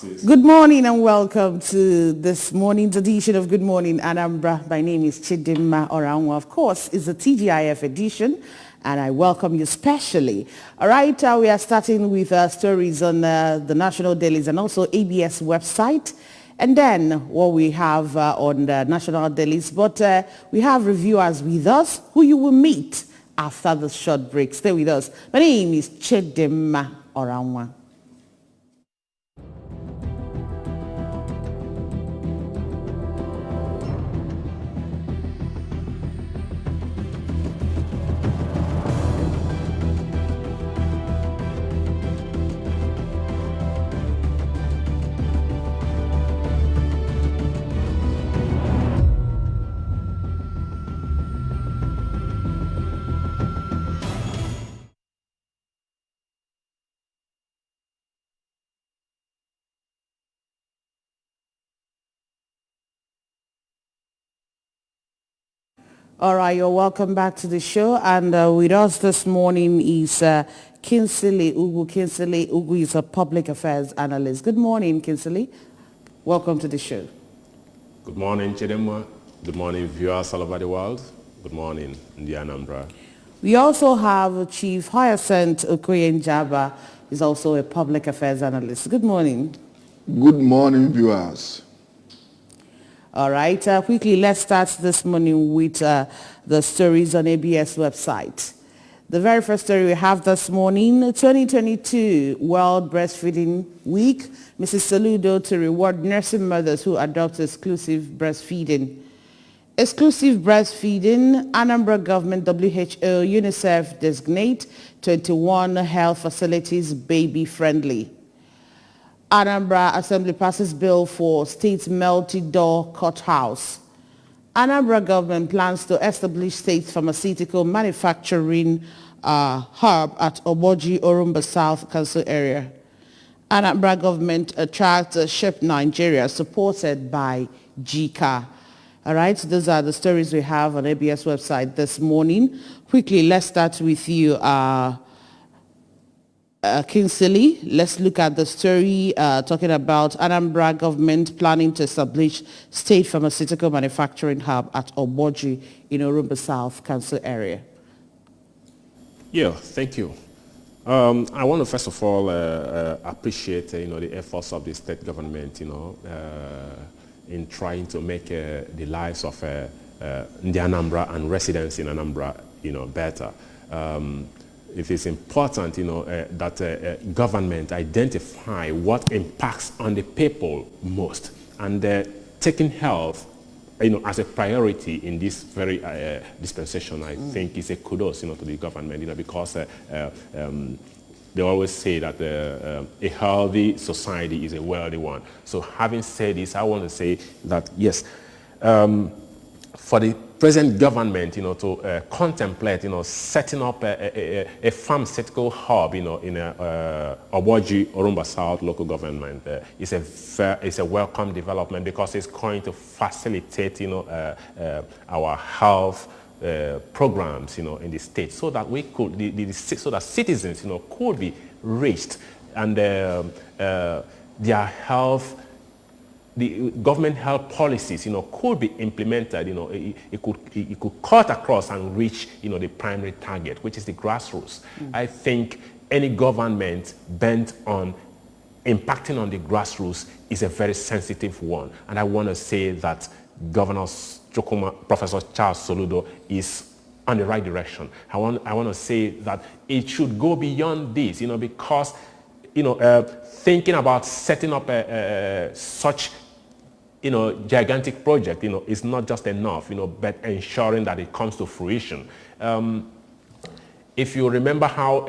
Good morning and welcome to this morning's edition of Good Morning Anambra. My name is Chidimma Oranwa. Of course, it's the TGIF edition and I welcome you specially. All right, we are starting with stories on the national dailies and also ABS website. And then what we have on the national dailies. But we have reviewers with us who you will meet after the short break. Stay with us. My name is Chidimma Oranwa. All right, you're welcome back to the show. And with us this morning is Kinsley Ugu. Kinsley Ugu is a public affairs analyst. Good morning, Kinsley. Welcome to the show. Good morning, Chidimma. Good morning, viewers all over the world. Good morning, Anambra. We also have Chief Hyacinth Okoye-Njaba. He's also a public affairs analyst. Good morning. Good morning, viewers. All right, quickly, let's start this morning with the stories on ABS website. The very first story we have this morning, 2022 World Breastfeeding Week. Mrs. Soludo to reward nursing mothers who adopt exclusive breastfeeding. Exclusive breastfeeding, Anambra Government, WHO, UNICEF designate 21 health facilities baby-friendly. Anambra Assembly passes bill for state multi-door courthouse. Anambra government plans to establish state pharmaceutical manufacturing hub at Oboji, Orumba South Council area. Anambra government attracts Ship Nigeria supported by GCA. All right, so those are the stories we have on ABS website this morning. Quickly, let's start with you, Kinsley. Let's look at the story talking about Anambra government planning to establish state pharmaceutical manufacturing hub at Oboji in Orumba South Council area. Yeah, thank you. I want to first of all appreciate the efforts of the state government in trying to make the lives of the Anambra and residents in Anambra better. It is important, that government identify what impacts on the people most, and taking health, as a priority in this very dispensation. I think is a kudos, to the government, because they always say that a healthy society is a wealthy one. So, having said this, I want to say that yes, for the present government, to contemplate, setting up a pharmaceutical hub, in Oboji, Orumba South local government is a welcome development, because it's going to facilitate, our health programs, in the state, so that we could, so that citizens, could be reached, and their health. The government health policies, could be implemented. It could cut across and reach, the primary target, which is the grassroots. I think any government bent on impacting on the grassroots is a very sensitive one, and I want to say that Governor Professor Charles Soludo is on the right direction. I want to say that it should go beyond this, because thinking about setting up such gigantic project, is not just enough, but ensuring that it comes to fruition. If you remember how,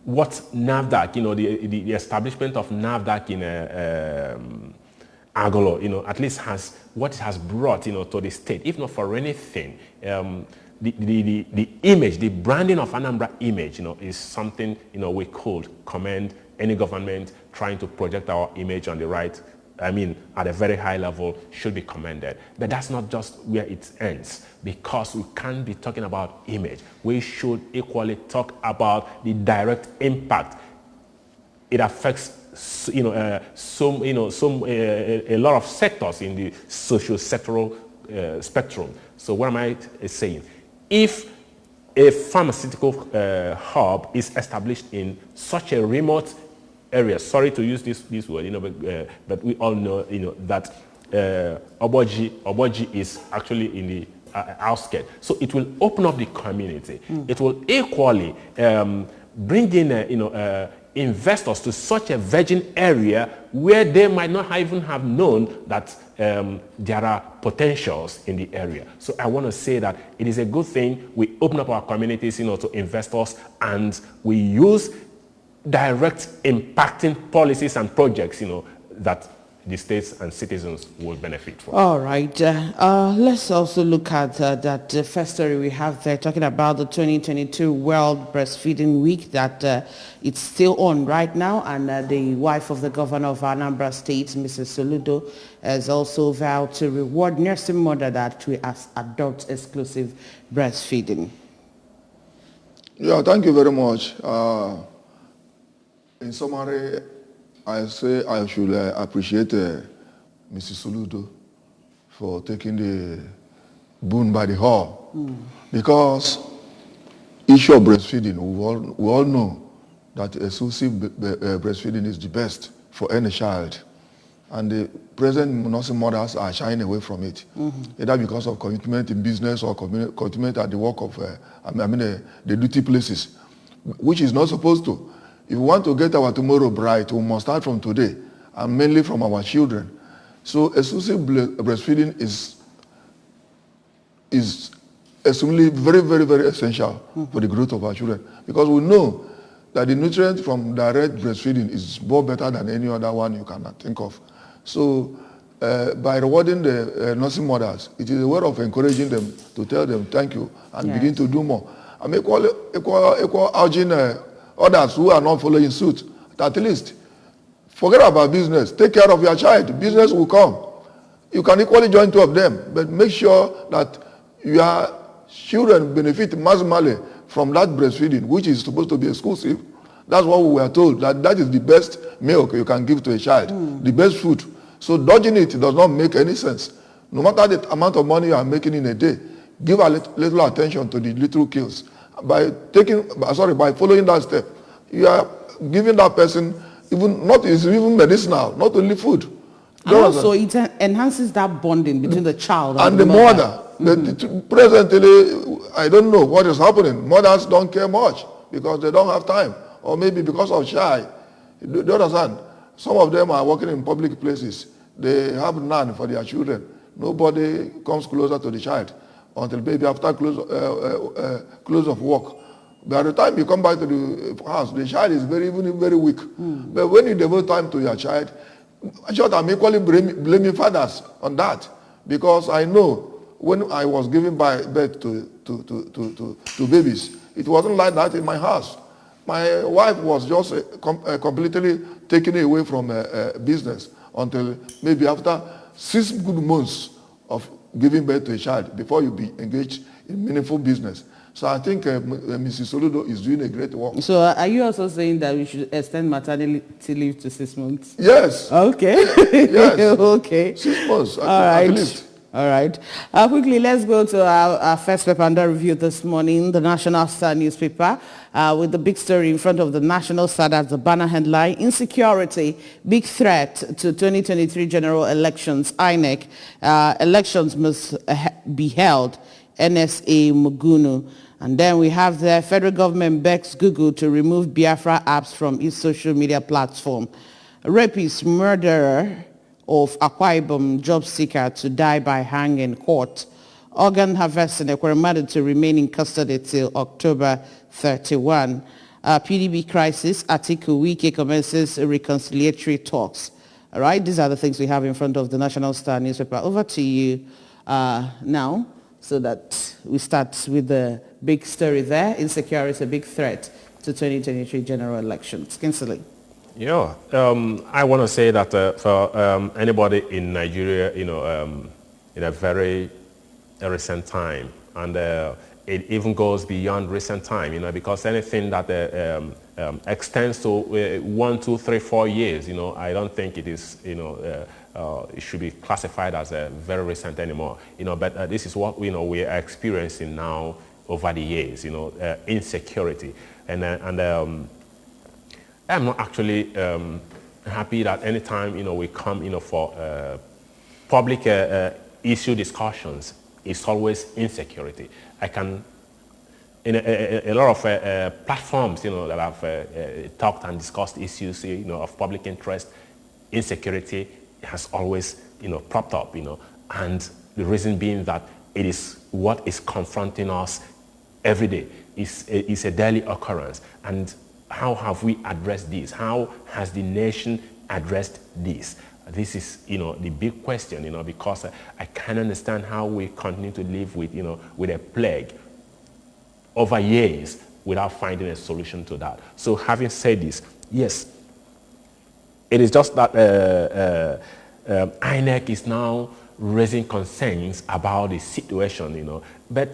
what NAFDAC, the establishment of NAFDAC in Agolo, at least has, what it has brought, to the state, if not for anything, the image, the branding of Anambra image, is something, we could commend any government trying to project our image on the right, at a very high level, should be commended. But that's not just where it ends, because we can't be talking about image. We should equally talk about the direct impact it affects a lot of sectors in the socio-sectoral spectrum. So what am I saying? If a pharmaceutical hub is established in such a remote area, sorry to use this word, but we all know, that Oboji is actually in the outskirts. So it will open up the community. It will equally bring in, investors to such a virgin area where they might not even have known that there are potentials in the area. So I want to say that it is a good thing we open up our communities, to investors, and we use direct impacting policies and projects, that the states and citizens will benefit from. All right. Let's also look at that first story we have there, talking about the 2022 World Breastfeeding Week, that it's still on right now, and the wife of the governor of Anambra State, Mrs. Soludo, has also vowed to reward nursing mother that will adopt exclusive breastfeeding. Yeah, thank you very much. In summary, I say I should appreciate Mrs. Soludo for taking the bull by the horn, because issue of breastfeeding, we all know that exclusive breastfeeding is the best for any child, and the present nursing mothers are shying away from it, either because of commitment in business or commitment at the work of the duty places, which is not supposed to. If we want to get our tomorrow bright, we must start from today, and mainly from our children. So exclusive breastfeeding is extremely very, very, very essential for the growth of our children, because we know that the nutrients from direct breastfeeding is more better than any other one you cannot think of. So by rewarding the nursing mothers, it is a way of encouraging them to tell them thank you and begin to do more. I'm equal urging others who are not following suit, at least forget about business. Take care of your child. Business will come. You can equally join two of them, but make sure that your children benefit maximally from that breastfeeding, which is supposed to be exclusive. That's what we were told, that is the best milk you can give to a child, the best food. So dodging it does not make any sense. No matter the amount of money you are making in a day, give a little attention to the little kills. By following that step, you are giving that person even medicinal, not only food. And also it enhances that bonding between the child and the mother. Presently, I don't know what is happening. Mothers don't care much because they don't have time, or maybe because of shy. Do you understand? Some of them are working in public places. They have none for their children. Nobody comes closer to the child until maybe after close of work. By the time you come back to the house, the child is very weak. But when you devote time to your child, I'm equally blaming fathers on that, because I know when I was giving birth to babies, it wasn't like that in my house. My wife was just completely taken away from business until maybe after 6 good months of giving birth to a child before you be engaged in meaningful business. So I think Mrs. Soludo is doing a great work. So are you also saying that we should extend maternity leave to 6 months? Yes. Okay. Yes. Okay. 6 months. All right. All right. Quickly, let's go to our first paper under review this morning, the National Star newspaper, with the big story in front of the National Star. That's the banner headline: Insecurity, big threat to 2023 general elections. INEC, elections must be held. NSA Mugunu. And then we have the federal government begs Google to remove Biafra apps from its social media platform. Rapist, murderer of Akwa Ibom job seeker to die by hang in court. Organ harvesting Ekweremadu to remain in custody till October 31. PDB crisis, Atiku Wike commences reconciliatory talks. All right, these are the things we have in front of the National Star newspaper. Over to you now, so that we start with the big story there. Insecurity is a big threat to 2023 general elections. Kinsley. Yeah, I want to say that for anybody in Nigeria, in a very recent time, and it even goes beyond recent time, because anything that extends to 1, 2, 3, 4 years, I don't think it is, it should be classified as very recent anymore, but this is what, we are experiencing now over the years, insecurity. And I'm not actually happy that anytime, we come, for public issue discussions, it's always insecurity. I can, in a lot of platforms, that have talked and discussed issues, of public interest, insecurity has always, propped up, and the reason being that it is what is confronting us every day. It's a daily occurrence. And how have we addressed this? How has the nation addressed this? This is, the big question, because I can't understand how we continue to live with, with a plague over years without finding a solution to that. So having said this, yes, it is just that INEC is now raising concerns about the situation, But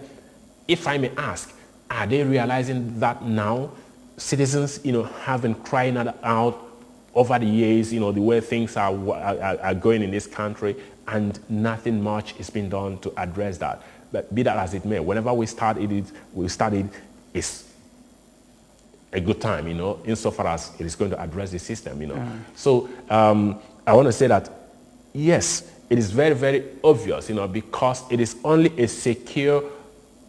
if I may ask, are they realizing that now? Citizens, have been crying out over the years, the way things are going in this country, and nothing much is being done to address that. But be that as it may, whenever we started, it's a good time, insofar as it is going to address the system, So I want to say that, yes, it is very, very obvious, because it is only a secure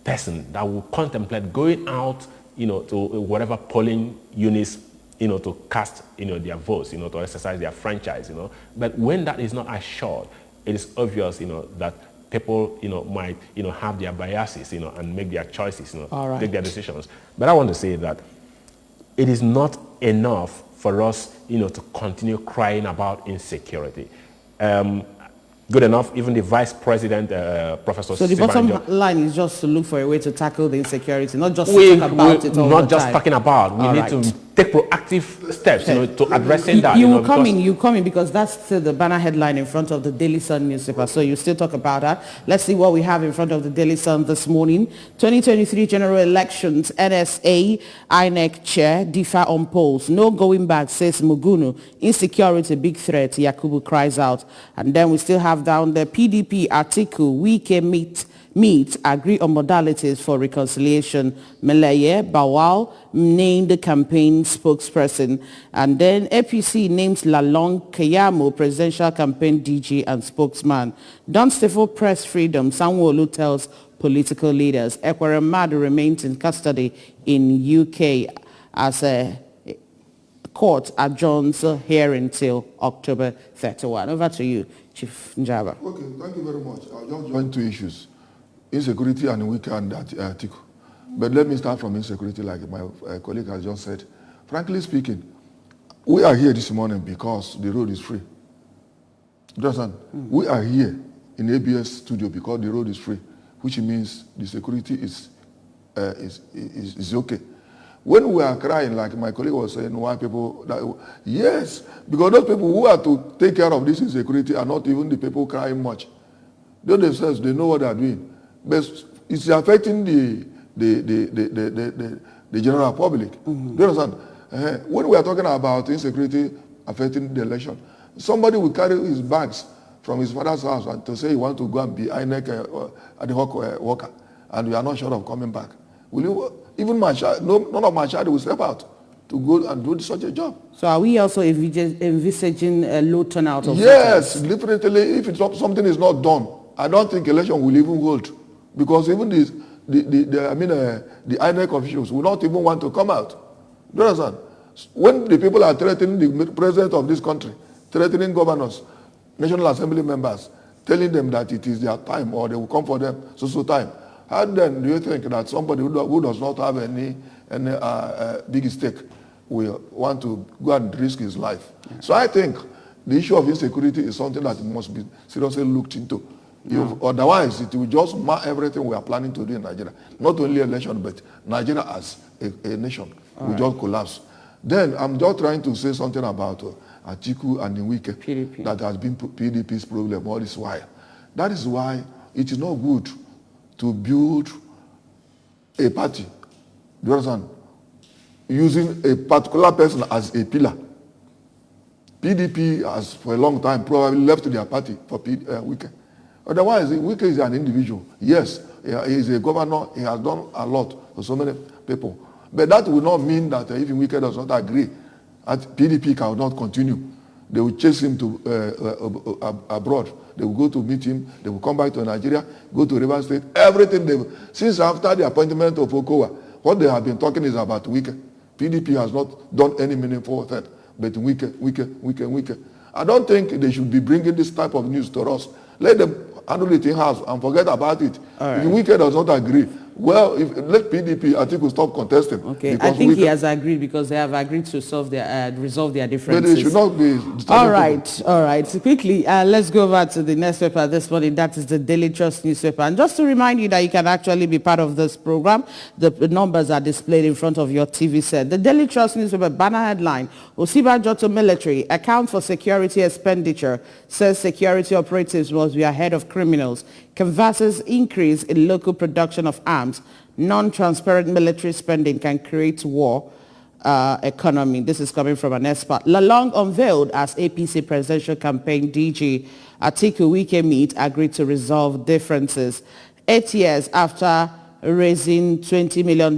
person that will contemplate going out, to whatever polling units, to cast, their votes, to exercise their franchise, But when that is not assured, it is obvious, that people, might, have their biases, and make their choices, take their decisions. But I want to say that it is not enough for us, to continue crying about insecurity. Good enough, even the Vice President, Professor So the bottom line is just to look for a way to tackle the insecurity, not just to talk about it all the time. Not just talking about. We need to take proactive steps, to addressing that. You come in because that's still the banner headline in front of the Daily Sun newspaper. So you still talk about that. Let's see what we have in front of the Daily Sun this morning. 2023 general elections, NSA, INEC chair, differ on polls. No going back, says Mugunu. Insecurity, big threat, Yakubu cries out. And then we still have down the PDP article, we can meet, agree on modalities for reconciliation. Meleye Bawal named the campaign spokesperson. And then APC names Lalong Keyamo presidential campaign DG and spokesman. Don't stifle press freedom, Sanwo-Olu tells political leaders. Ekwere Madu remains in custody in UK as a court adjourns hearing till October 31. Over to you, Chief Njaba. Okay, thank you very much. I'll just join two issues, insecurity and weekend article. But let me start from insecurity, like my colleague has just said. Frankly speaking, we are here this morning because the road is free. You understand? We are here in ABS studio because the road is free, which means the security is okay. When we are crying, like my colleague was saying, why people, yes, because those people who are to take care of this insecurity are not even the people crying much. They themselves, they know what they are doing. But it's affecting the general public. Do you understand? When we are talking about insecurity affecting the election, somebody will carry his bags from his father's house and to say he wants to go and be INEC ad hoc worker, and we are not sure of coming back. Will you? Even my child, none of my child will step out to go and do such a job. So are we also envisaging a low turnout of Yes, definitely. If something is not done, I don't think election will even hold, because even the INEC officials will not even want to come out. Do you understand? When the people are threatening the president of this country, threatening governors, National Assembly members, telling them that it is their time or they will come for them so time, how then do you think that somebody who does not have any big stake will want to go and risk his life? So I think the issue of insecurity is something that must be seriously looked into. Otherwise, it will just mar everything we are planning to do in Nigeria. Not only election, but Nigeria as a nation will just collapse. Then I'm just trying to say something about Atiku and Nwike PDP. That has been PDP's problem all this while. That is why it is not good to build a party, do you understand, using a particular person as a pillar. PDP has for a long time probably left their party for Wike. Otherwise, Wike is an individual. Yes, he is a governor. He has done a lot for so many people. But that will not mean that if Wike does not agree, that PDP cannot continue. They will chase him to abroad. They will go to meet him. They will come back to Nigeria, go to Rivers State. Everything since after the appointment of Okowa, what they have been talking is about Wike. PDP has not done any meaningful thing. But Wike. I don't think they should be bringing this type of news to us. Let them handle it in-house and forget about it. Right. If Wike does not agree, well, let PDP, I think, will stop contesting. Okay, I think he has agreed because they have agreed to resolve their differences. But they should not be... All right. So quickly, let's go over to the next paper this morning. That is the Daily Trust newspaper. And just to remind you that you can actually be part of this program, the numbers are displayed in front of your TV set. The Daily Trust newspaper banner headline, Osinbajo to military, account for security expenditure, says security operatives must be ahead of criminals, canvasses increase in local production of arms, non-transparent military spending can create war economy. This is coming from an expert. Lalong unveiled as APC presidential campaign DG. Atiku Wike meet agreed to resolve differences. 8 years after raising $20 million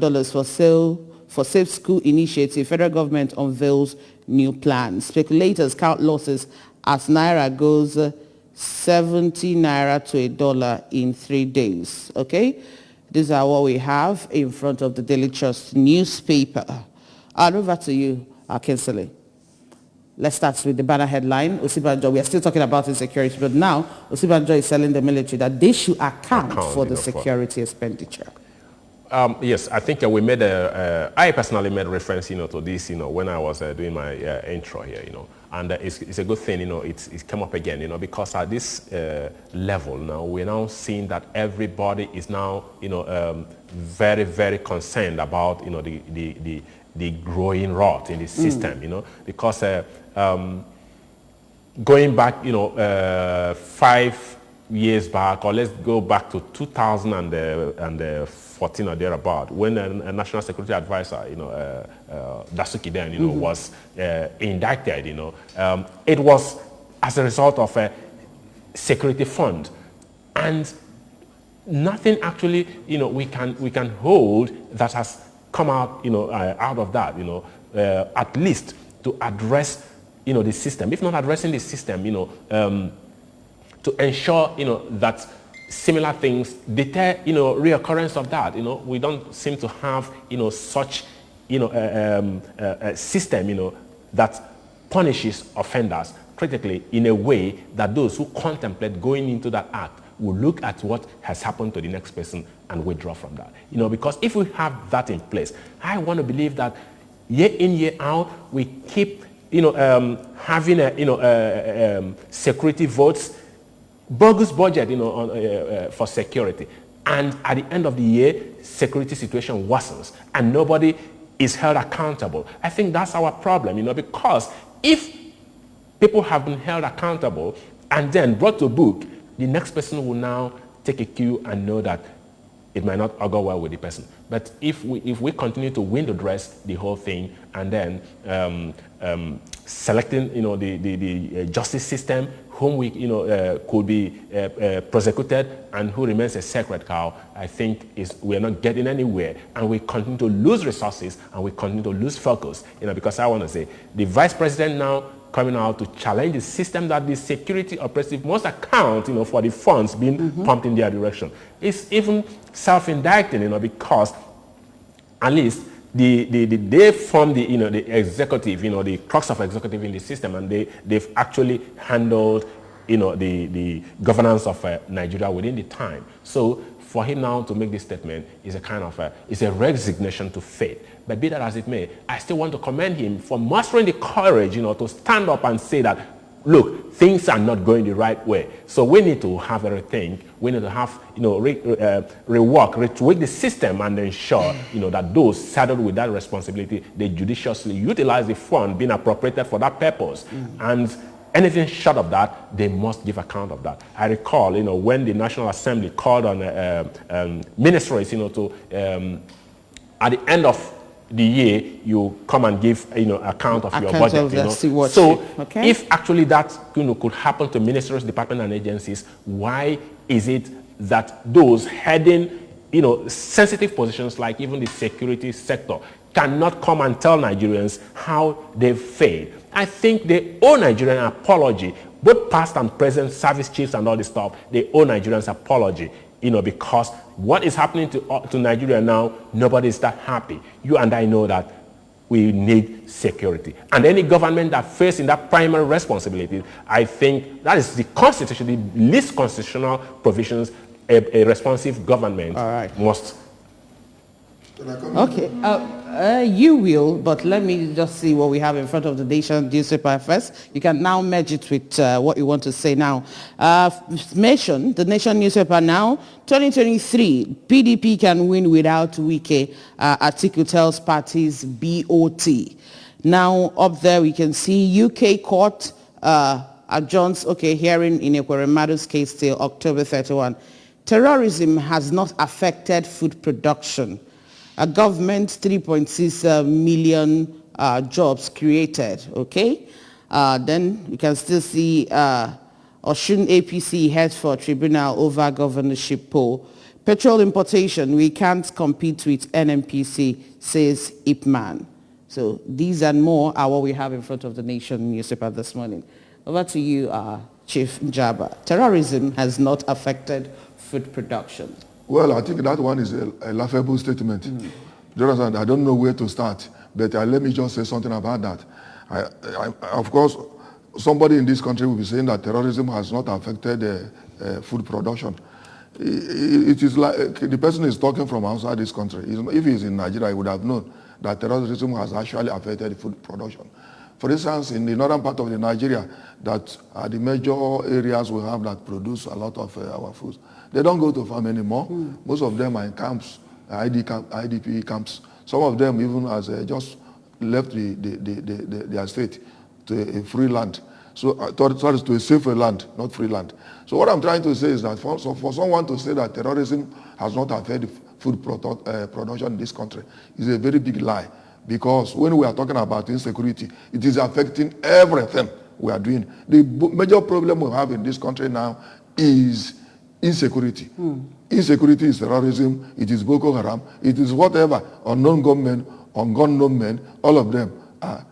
for Safe School initiative, federal government unveils new plans. Speculators count losses as Naira goes 70 Naira to $1 in 3 days. Okay? These are what we have in front of the Daily Trust newspaper. Over to you, Kinsley. Let's start with the banner headline. Osinbajo, we are still talking about insecurity, but now Osinbajo is telling the military that they should account for the security expenditure. Yes, I think we made I personally made reference, to this, when I was doing my intro here, and it's a good thing, it's come up again, because at this level now, we're now seeing that everybody is now, very, very concerned about, the growing rot in the system, because going back, 5 years back, or let's go back to 2014 or thereabout, when a national security advisor, Dasuki then, was indicted, it was as a result of a security fund, and nothing actually, we can hold that has come out, out of that, at least to address, the system. If not addressing the system, to ensure, that similar things deter, reoccurrence of that. We don't seem to have, such, a system, that punishes offenders critically in a way that those who contemplate going into that act will look at what has happened to the next person and withdraw from that. Because if we have that in place, I want to believe that year in, year out, we keep, having security votes, bogus budget, for security. And at the end of the year, security situation worsens and nobody is held accountable. I think that's our problem, because if people have been held accountable and then brought to book, the next person will now take a cue and know that it might not augur well with the person. But if we continue to window dress the whole thing and then selecting, the justice system, whom we, could be prosecuted and who remains a sacred cow, I think we are not getting anywhere, and we continue to lose resources and we continue to lose focus. Because I want to say the vice president now coming out to challenge the system that the security operative must account, for the funds being pumped in their direction. It's even self-indicting, because at least they form the the executive, the crux of executive in the system, and they've actually handled the governance of Nigeria within the time. So for him now to make this statement is a kind of is a resignation to fate. But be that as it may, I still want to commend him for mustering the courage, to stand up and say that, look, things are not going the right way. So we need to have a rethink. We need to have, retweak the system and ensure, that those saddled with that responsibility, they judiciously utilize the fund being appropriated for that purpose. And Anything short of that, they must give account of that. I recall, when the National Assembly called on ministries, to at the end of the year, you come and give, account of your budget. So, if actually that, could happen to ministries, departments, and agencies, why is it that those heading, sensitive positions like even the security sector cannot come and tell Nigerians how they've failed? I think they owe Nigerians an apology, both past and present service chiefs and all this stuff. They owe Nigerians apology, because what is happening to Nigeria now, nobody is that happy. You and I know that we need security. And any government that fails in that primary responsibility, I think that is the constitution, the least constitutional provisions a responsive government must. Okay, you will, but let me just see what we have in front of the Nation newspaper first. You can now merge it with what you want to say now. Mention the Nation newspaper now. 2023, PDP can win without Wike. Atiku tells parties BOT. Now up there we can see UK court adjourns hearing in Ekweremadu's case till October 31. Terrorism has not affected food production. A government 3.6 million jobs created, then you can still see Osun APC heads for tribunal over governorship poll. Petrol importation, we can't compete with NNPC, says Ipman. So these and more are what we have in front of the Nation newspaper this morning. Over to you, Chief Njaba. Terrorism has not affected food production. Well, I think that one is a laughable statement. Jonathan, I don't know where to start, but let me just say something about that. Of course, somebody in this country will be saying that terrorism has not affected food production. It is like the person is talking from outside this country. If he's in Nigeria, he would have known that terrorism has actually affected food production. For instance, in the northern part of Nigeria, that are the major areas we have that produce a lot of our food. They don't go to farm anymore. Most of them are in camps, IDP camps. Some of them even has just left their state to a free land. So to a safer land, not free land. So what I'm trying to say is that for someone to say that terrorism has not affected food production in this country is a very big lie. Because when we are talking about insecurity, it is affecting everything we are doing. The major problem we have in this country now is insecurity. Insecurity is terrorism, it is Boko Haram, it is whatever, unknown gunmen, unknown men, all of them are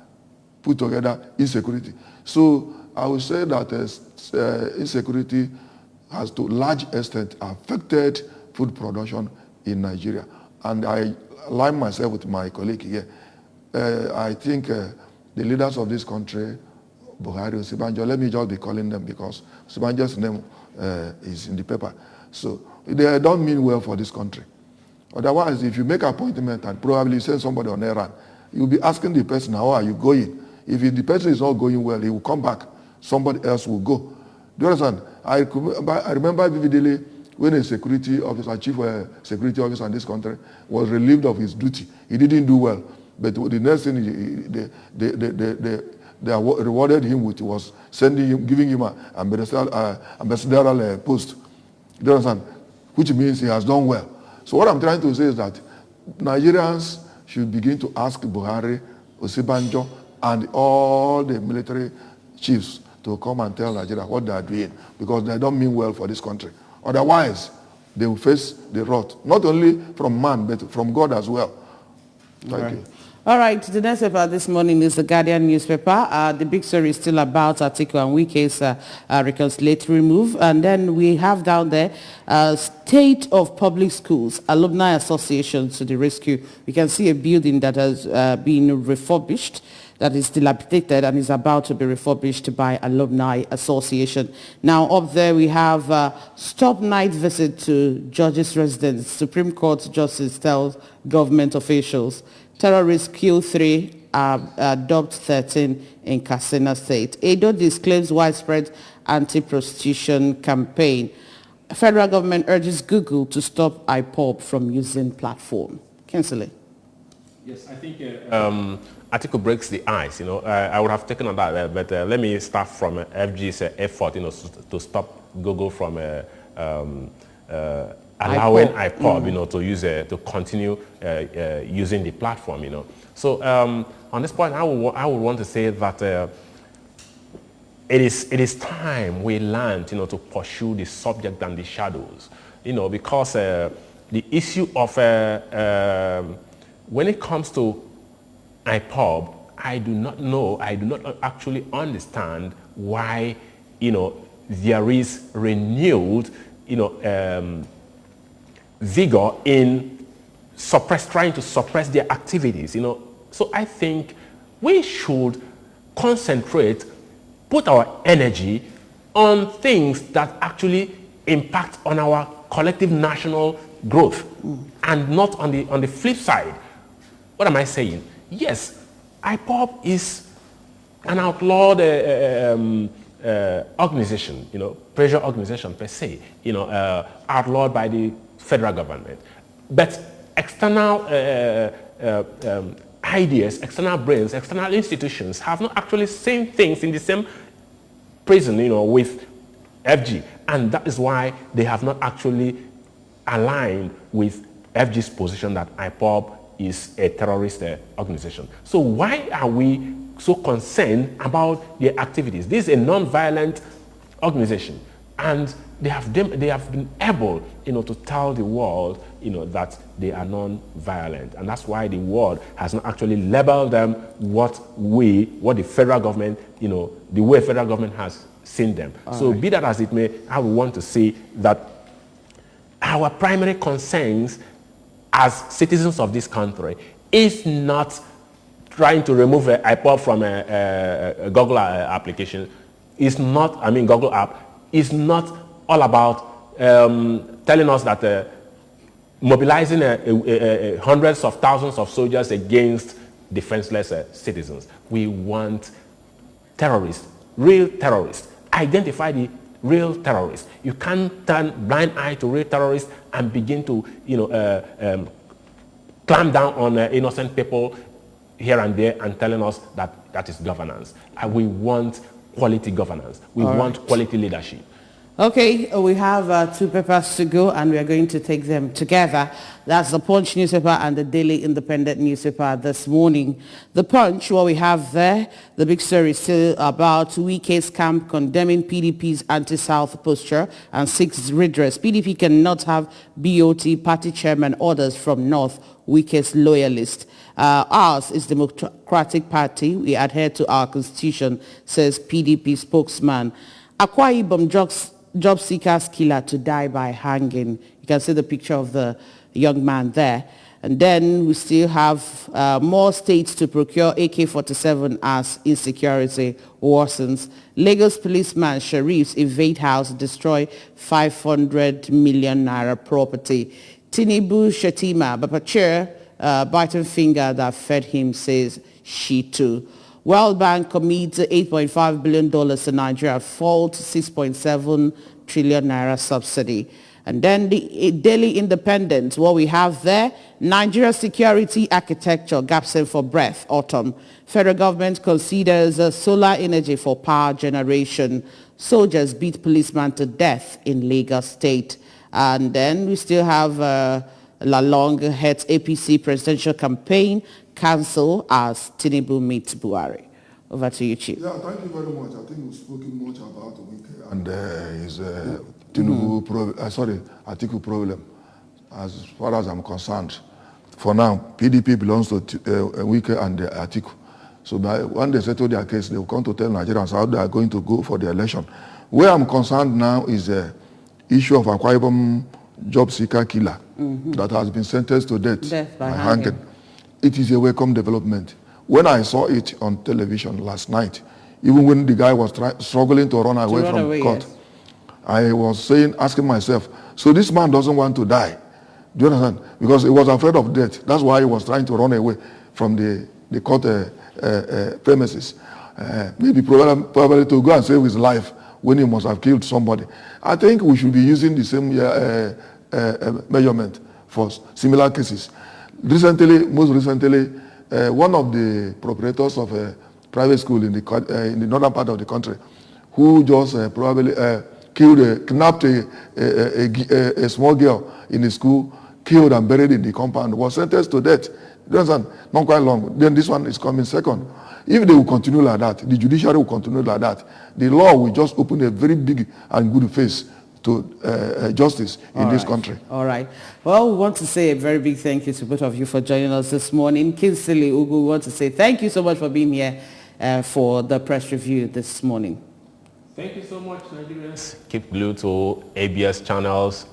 put together insecurity. So I would say that insecurity has to a large extent affected food production in Nigeria. And I align myself with my colleague here. I think the leaders of this country, Buhari, Osibanjo, let me just be calling them because Osibanjo's name is in the paper. So they don't mean well for this country. Otherwise, if you make an appointment and probably send somebody on errand, you'll be asking the person, how are you going? If the person is not going well, he will come back. Somebody else will go. Do you understand? I remember vividly when a security officer, chief security officer in this country, was relieved of his duty. He didn't do well. But the next thing they rewarded him with was giving him an ambassadorial post. Do you understand? Which means he has done well. So what I'm trying to say is that Nigerians should begin to ask Buhari, Osibanjo, and all the military chiefs to come and tell Nigeria what they are doing, because they don't mean well for this country. Otherwise, they will face the wrath, not only from man, but from God as well. Thank you. All right, the next paper this morning is the Guardian newspaper. The big story is still about Atiku and Wike's reconciliatory move. And then we have down there State of Public Schools, Alumni Association to the rescue. We can see a building that has been refurbished, that is dilapidated and is about to be refurbished by Alumni Association. Now up there we have stop night visit to judges' residence. Supreme Court Justice tells government officials. Terrorists kill 3, adopt 13 in Katsina State. Edo disclaims widespread anti-prostitution campaign. Federal government urges Google to stop IPOB from using platform. Kinsley. Yes, I think Atiku breaks the ice. I would have taken on that, but let me start from FG's effort, to stop Google from allowing IPOB, to use to continue using the platform. So on this point, I would want to say that it is time we learn, to pursue the subject and the shadows, because the issue of when it comes to IPOB, I do not actually understand why, there is renewed, vigor in trying to suppress their activities, So I think we should concentrate, put our energy on things that actually impact on our collective national growth, and not on the flip side. What am I saying? Yes, IPOB is an outlawed organization, pressure organization per se, outlawed by the federal government. But external ideas, external brains, external institutions have not actually seen things in the same prison, with FG. And that is why they have not actually aligned with FG's position that IPOB is a terrorist organization. So why are we so concerned about their activities? This is a non-violent organization, and they have been able, to tell the world, that they are non-violent, and that's why the world has not actually labeled them what the federal government, the way federal government has seen them. So be that as it may, I would want to say that our primary concerns as citizens of this country is not trying to remove IPOB from a Google application. It's not, Google app is not all about telling us that mobilizing hundreds of thousands of soldiers against defenseless citizens. We want terrorists, real terrorists. Identify the real terrorists. You can't turn blind eye to real terrorists and begin to, clamp down on innocent people here and there and telling us that is governance. We want quality governance. We want quality leadership. Okay, we have 2 papers to go, and we are going to take them together. That's the Punch newspaper and the Daily Independent newspaper this morning. The Punch, what we have there, the big story is still about Wike's camp condemning PDP's anti-South posture and seeks redress. PDP cannot have BOT party chairman orders from North, Wike's loyalist. Ours is Democratic Party. We adhere to our constitution, says PDP spokesman. Akwa Ibom job seekers killer to die by hanging. You can see the picture of the young man there. And then we still have more states to procure AK-47 as insecurity worsens. Lagos policeman Sharifs evade house, destroy 500 million naira property. Tinubu Shetima, Bapachir, biting finger that fed him, says she too. World Bank commits $8.5 billion to Nigeria, fall to 6.7 trillion naira subsidy. And then the Daily Independent, what we have there, Nigeria security architecture gasping for breath, autumn. Federal government considers solar energy for power generation. Soldiers beat policeman to death in Lagos State. And then we still have Lalong heads APC presidential campaign cancel as Tinubu meets Buhari. Over to you, Chief. Yeah, thank you very much. I think we've spoken much about Wike and his Tinubu Atiku problem. As far as I'm concerned, for now, PDP belongs to Wike and Atiku. So when they settle their case, they will come to tell Nigerians how they are going to go for the election. Where I'm concerned now is the issue of Akwa Ibom job seeker killer that has been sentenced to death by hanging. It is a welcome development. When I saw it on television last night, even when the guy was struggling to run away from court, yes, I was asking myself, so this man doesn't want to die. Do you understand? Because he was afraid of death. That's why he was trying to run away from the court premises. Maybe probably to go and save his life when he must have killed somebody. I think we should be using the same measurement for similar cases. most recently, one of the proprietors of a private school in the northern part of the country, who just probably kidnapped a small girl in the school, killed and buried in the compound, was sentenced to death. You understand? Not quite long. Then this one is coming second. If they will continue like that, the judiciary will continue like that, the law will just open a very big and good face to justice in this country. All right. Well, we want to say a very big thank you to both of you for joining us this morning. Kingsley Ugu, we want to say thank you so much for being here for the press review this morning. Thank you so much, Nigerians. Keep glued to ABS channels,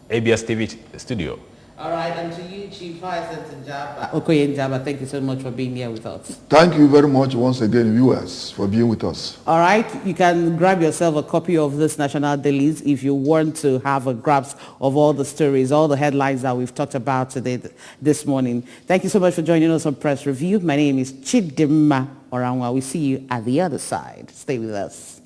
ABS TV studio. All right, and to you, Chief Hyacinth Njaba, Okoye Njaba, thank you so much for being here with us. Thank you very much once again, viewers, for being with us. All right, you can grab yourself a copy of this National Dailies if you want to have a grasp of all the stories, all the headlines that we've talked about today, this morning. Thank you so much for joining us on Press Review. My name is Chidimma Oranwa. We see you at the other side. Stay with us.